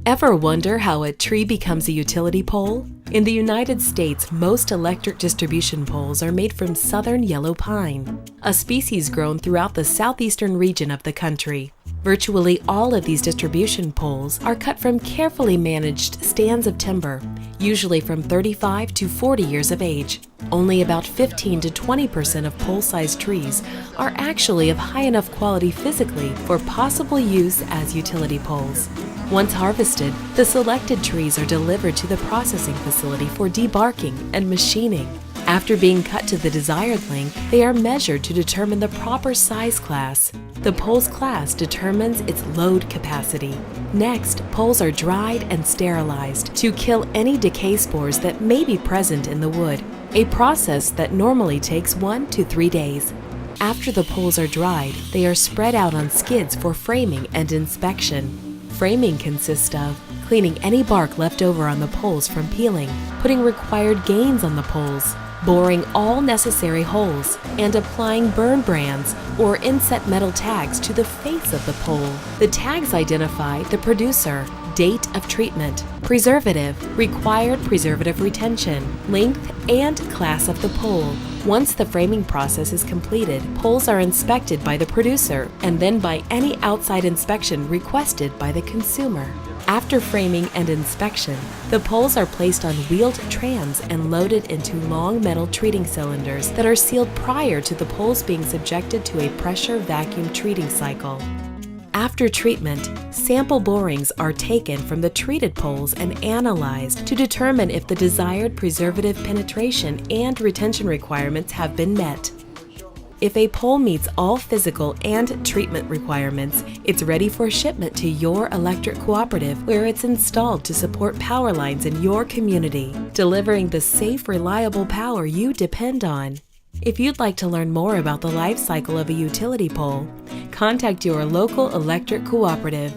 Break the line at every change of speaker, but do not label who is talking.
Ever wonder how a tree becomes a utility pole? In the United States, most electric distribution poles are made from southern yellow pine, a species grown throughout the southeastern region of the country. Virtually all of these distribution poles are cut from carefully managed stands of timber, usually from 35 to 40 years of age. Only about 15 to 20% of pole-sized trees are actually of high enough quality physically for possible use as utility poles. Once harvested, the selected trees are delivered to the processing facility for debarking and machining. After being cut to the desired length, they are measured to determine the proper size class. The pole's class determines its load capacity. Next, poles are dried and sterilized to kill any decay spores that may be present in the wood, a process that normally takes 1 to 3 days. After the poles are dried, they are spread out on skids for framing and inspection. Framing consists of cleaning any bark left over on the poles from peeling, putting required gaines on the poles, boring all necessary holes, and applying burn brands or inset metal tags to the face of the pole. The tags identify the producer, date of treatment, preservative, required preservative retention, length, and class of the pole. Once the framing process is completed, poles are inspected by the producer and then by any outside inspection requested by the consumer. After framing and inspection, the poles are placed on wheeled trams and loaded into long metal treating cylinders that are sealed prior to the poles being subjected to a pressure vacuum treating cycle. After treatment, sample borings are taken from the treated poles and analyzed to determine if the desired preservative penetration and retention requirements have been met. If a pole meets all physical and treatment requirements, it's ready for shipment to your electric cooperative, where it's installed to support power lines in your community, delivering the safe, reliable power you depend on. If you'd like to learn more about the life cycle of a utility pole, contact your local electric cooperative.